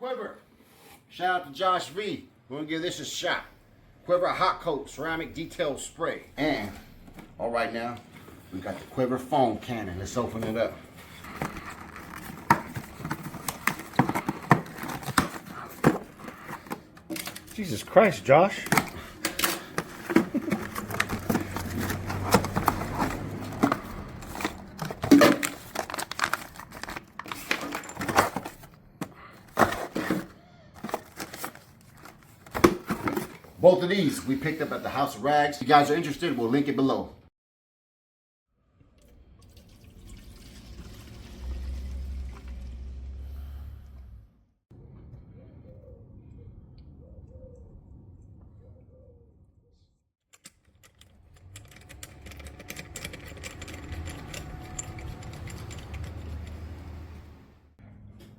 QUIVR. Shout out to Josh V. We're gonna give this a shot. QUIVR Hot Coat Ceramic Detail Spray. And, all right now, we got the QUIVR foam cannon. Let's open it up. Jesus Christ, Josh. Both of these we picked up at the House of Rags. If you guys are interested, we'll link it below.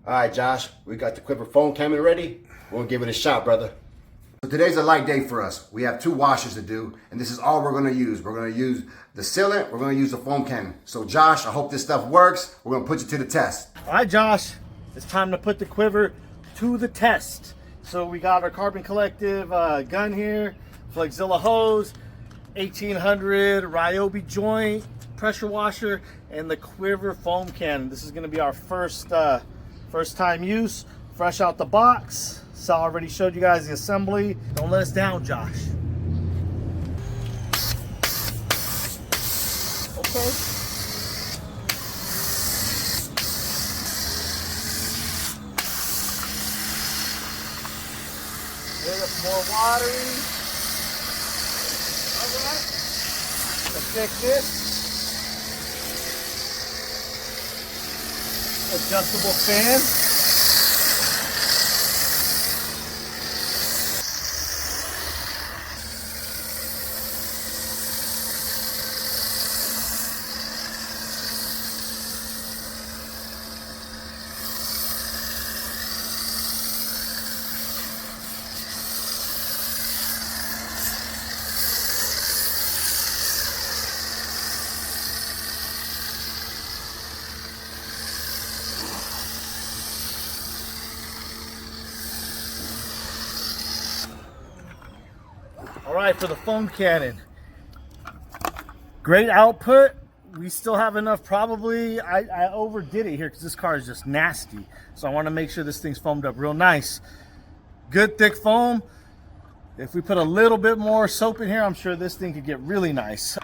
All right, Josh, we got the QUIVR foam cannon ready. We're gonna give it a shot, brother. So today's a light day for us. We have 2 washes to do, and this is all we're gonna use. We're gonna use the sealant, we're gonna use the foam cannon. So Josh, I hope this stuff works. We're gonna put you to the test. All right, Josh, it's time to put the QUIVR to the test. So we got our Carbon Collective gun here, Flexzilla hose, 1800 Ryobi joint, pressure washer, and the QUIVR foam cannon. This is gonna be our first time use, fresh out the box. So I already showed you guys the assembly. Don't let us down, Josh. Okay. A little more watery. All right. Let's check this. Adjustable fan. All right, for the foam cannon, great output. We still have enough, probably. I overdid it here because this car is just nasty. So I want to make sure this thing's foamed up real nice. Good thick foam. If we put a little bit more soap in here, I'm sure this thing could get really nice.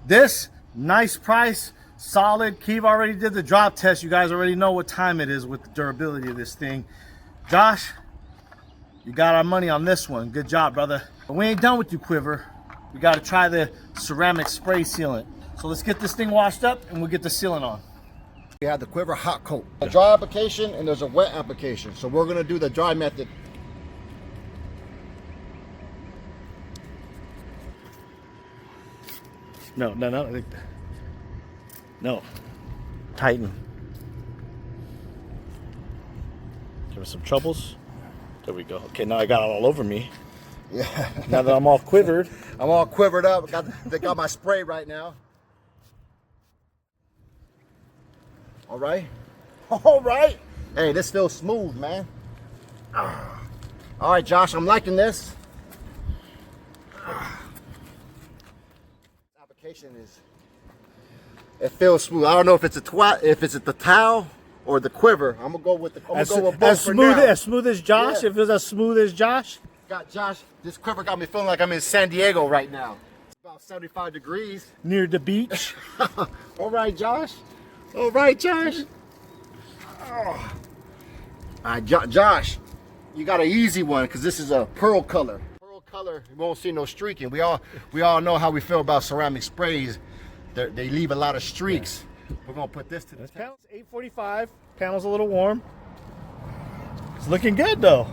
This, nice price, solid. QUIVR already did the drop test. You guys already know what time it is with the durability of this thing. Josh, you got our money on this one. Good job, brother. But we ain't done with you, QUIVR. We got to try the ceramic spray sealant. So let's get this thing washed up and we'll get the sealant on. We have the QUIVR Hot Coat. A dry application and there's a wet application. So we're gonna do the dry method. No. Tighten. Give us some troubles. There we go. Okay, now I got it all over me. Yeah. Now that I'm all quivered. I'm all quivered up. They got my spray right now. All right. All right. Hey, this feels smooth, man. All right, Josh, I'm liking this. Application is. It feels smooth. I don't know if it's the towel or the QUIVR. I'm gonna go with both as for now. As smooth as Josh. Yeah. If it was as smooth as Josh. Got Josh. This QUIVR got me feeling like I'm in San Diego right now. It's about 75 degrees. Near the beach. All right, Josh. All right, Josh. Oh. All right, Josh, you got an easy one because this is a pearl color. Pearl color, you won't see no streaking. We all know how we feel about ceramic sprays. They leave a lot of streaks. Yeah. We're gonna put this to the test. Panel's 845. Panel's a little warm. It's looking good though.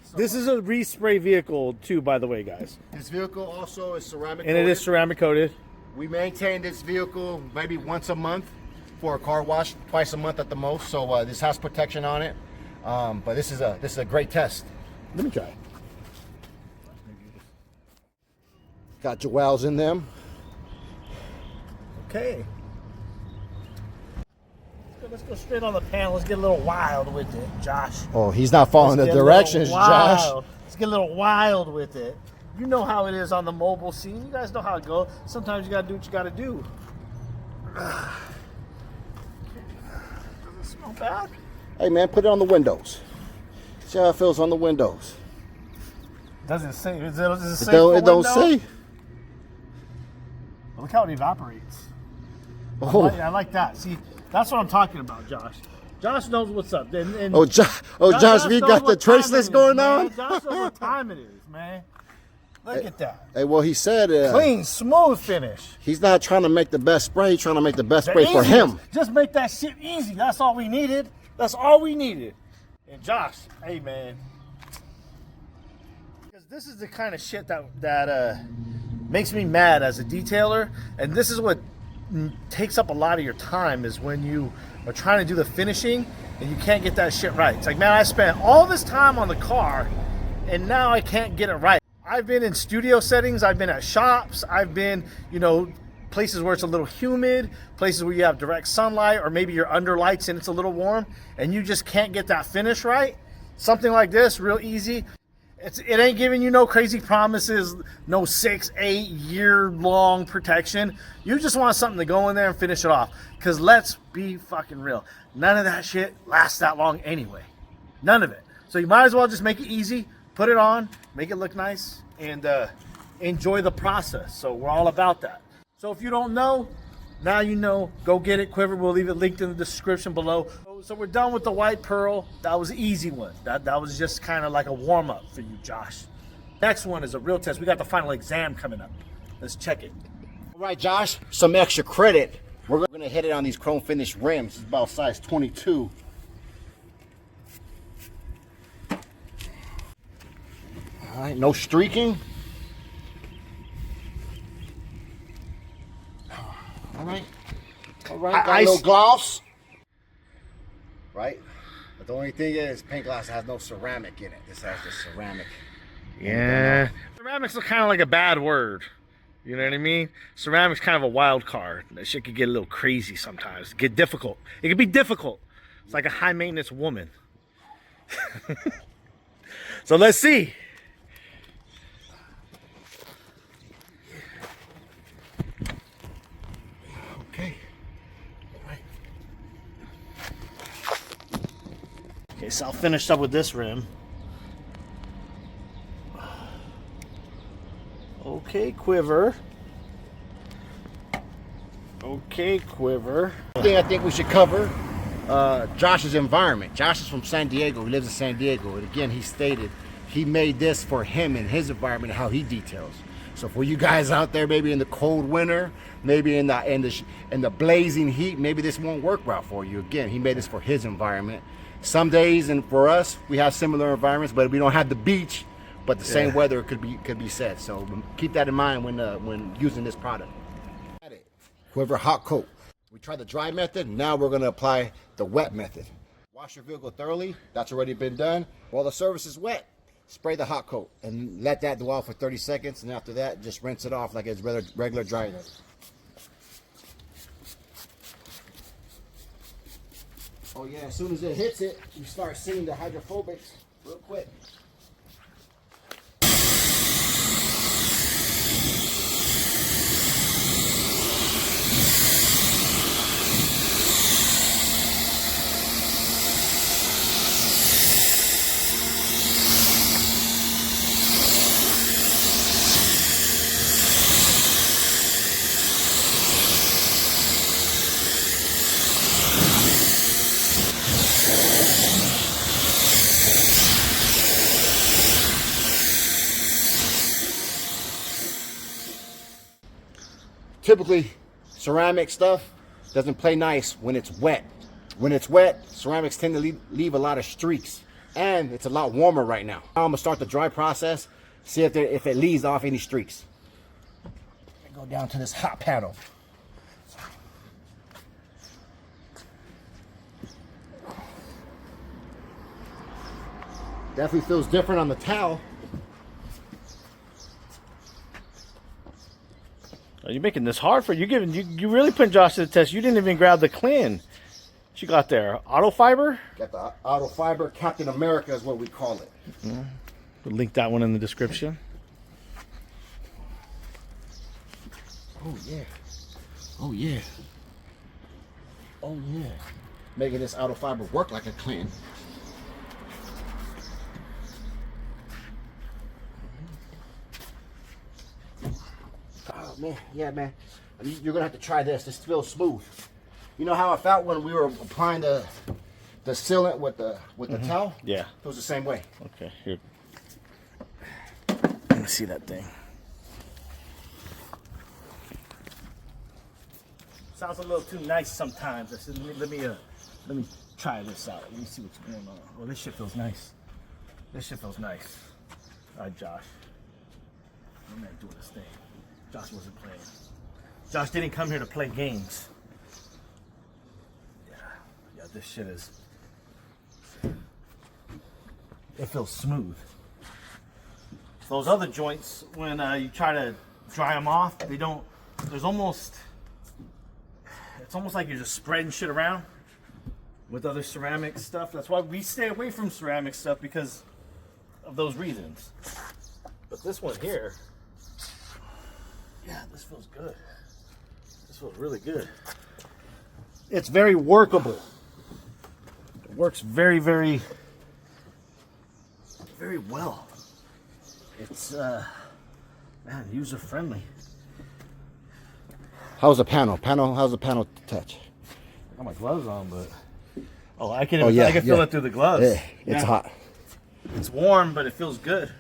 So this is a respray vehicle too, by the way, guys. This vehicle also is ceramic and coated. It is ceramic coated. We maintain this vehicle maybe once a month for a car wash, twice a month at the most. So this has protection on it. But this is a great test. Let me try. Got jewels in them. Okay. Let's let's go straight on the panel. Let's get a little wild with it, Josh. Oh, he's not following the directions, Josh. Let's get a little wild with it. You know how it is on the mobile scene. You guys know how it goes. Sometimes you gotta do what you gotta do. Does it smell bad? Hey man, put it on the windows. See how it feels on the windows. Doesn't say. Does it say It don't say. Look how it evaporates. Oh, I like that. See, that's what I'm talking about, Josh. Josh knows what's up. And Josh, we got the traceless going on. Josh knows what time it is, man. Look at that. Hey, well, he said Clean, smooth finish. he's not trying to make the best spray. He's trying to make the best spray for him. Just make that shit easy. That's all we needed. That's all we needed. And Josh, hey, man. Because this is the kind of shit that makes me mad as a detailer. And this is what takes up a lot of your time, is when you are trying to do the finishing and you can't get that shit right. It's like, man, I spent all this time on the car and now I can't get it right. I've been in studio settings, I've been at shops, I've been, places where it's a little humid, places where you have direct sunlight, or maybe you're under lights and it's a little warm and you just can't get that finish right. Something like this, real easy. It ain't giving you no crazy promises, no 6-8 year long protection. You just want something to go in there and finish it off. Because let's be fucking real, none of that shit lasts that long anyway. None of it. So you might as well just make it easy, put it on, make it look nice, and enjoy the process. So we're all about that. So if you don't know, now you know. Go get it, QUIVR. We'll leave it linked in the description below. So we're done with the white pearl. That was an easy one. That was just kind of like a warm-up for you, Josh. Next one is a real test. We got the final exam coming up. Let's check it. All right, Josh, some extra credit. We're going to hit it on these chrome finish rims. It's about size 22. All right, no streaking. All right. Got no gloss. Right? But the only thing is, paint glass has no ceramic in it. This has the ceramic. Yeah. Ceramic's kind of like a bad word. You know what I mean? Ceramic's kind of a wild card. That shit could get a little crazy sometimes. Get difficult. It can be difficult. It's like a high maintenance woman. So let's see. Okay. All right. Okay, so I'll finish up with this rim. Okay, QUIVR. Okay, QUIVR. Thing I think we should cover, Josh's environment. Josh is from San Diego. He lives in San Diego. And again, he stated he made this for him and his environment, how he details. So for you guys out there, maybe in the cold winter, maybe in the blazing heat, maybe this won't work well for you. Again, he made this for his environment. Some days, and for us, we have similar environments, but we don't have the beach. But the same weather could be set. So keep that in mind when using this product. QUIVR hot coat. We tried the dry method. Now we're going to apply the wet method. Wash your vehicle thoroughly. That's already been done. While the surface is wet, spray the hot coat and let that dwell for 30 seconds. And after that, just rinse it off like it's regular dry. Oh yeah, as soon as it hits it, you start seeing the hydrophobics real quick. Typically, ceramic stuff doesn't play nice when it's wet. When it's wet, ceramics tend to leave a lot of streaks, and it's a lot warmer right now. Now I'm gonna start the dry process, see if it leaves off any streaks. Go down to this hot panel. Definitely feels different on the towel. Are you making this hard for you? You really putting Josh to the test. You didn't even grab the clean. What you got there? Auto fiber? Got the auto fiber. Captain America is what we call it. We'll link that one in the description. Oh yeah. Oh yeah. Oh yeah. Making this auto fiber work like a clan. Oh man, yeah man. You're gonna have to try this. This feels smooth. You know how I felt when we were applying the sealant with the towel? Yeah. It was the same way. Okay, here. Let me see that thing. Sounds a little too nice sometimes. I said, let me try this out. Let me see what's going on. Oh, this shit feels nice. This shit feels nice. All right, Josh. I'm not doing this thing. Josh wasn't playing. Josh didn't come here to play games. Yeah, this shit is. It feels smooth. Those other joints, when you try to dry them off, they don't. There's almost. It's almost like you're just spreading shit around with other ceramic stuff. That's why we stay away from ceramic stuff, because of those reasons. But this one here, yeah, this feels good. This feels really good. It's very workable. It works very, very, very well. It's, man, user friendly. How's the panel? How's the panel touch? I got my gloves on, but I can feel it through the gloves. Yeah, it's hot. It's warm, but it feels good.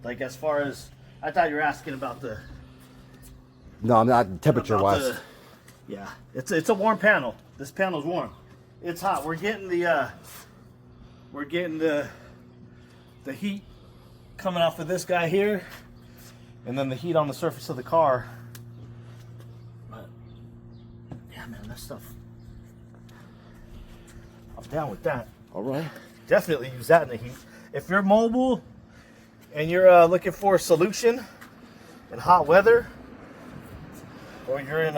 Like, as far as, I thought you were asking about the. No, I'm not temperature wise. Yeah, it's a warm panel. This panel's warm. It's hot. We're getting the heat coming off of this guy here, and then the heat on the surface of the car. But yeah, man, that stuff. I'm down with that. All right. Definitely use that in the heat. If you're mobile and you're looking for a solution in hot weather, or you're in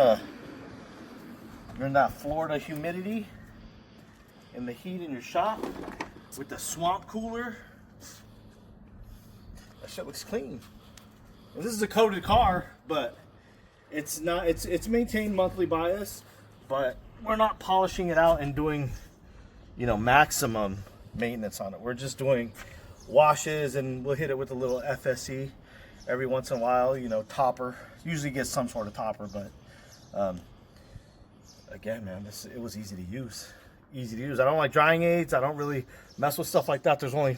that Florida humidity and the heat in your shop with the swamp cooler, that shit looks clean. And this is a coated car, but it's not. It's maintained monthly by us, but we're not polishing it out and doing, maximum maintenance on it. We're just doing washes, and we'll hit it with a little FSE every once in a while. Topper. Usually gets some sort of topper, but again, man, it was easy to use. Easy to use. I don't like drying aids. I don't really mess with stuff like that. There's only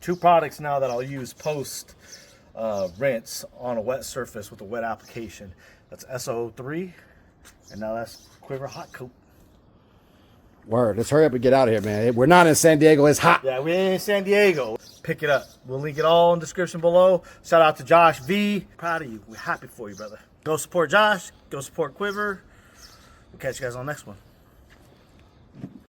2 products now that I'll use post rinse on a wet surface with a wet application. That's SO3, and now that's QUIVR Hot Coat. Word. Let's hurry up and get out of here, man. We're not in San Diego. It's hot. Yeah, we ain't in San Diego. Pick it up. We'll link it all in the description below. Shout out to Josh V. Proud of you. We're happy for you, brother. Go support Josh. Go support QUIVR. We'll catch you guys on the next one.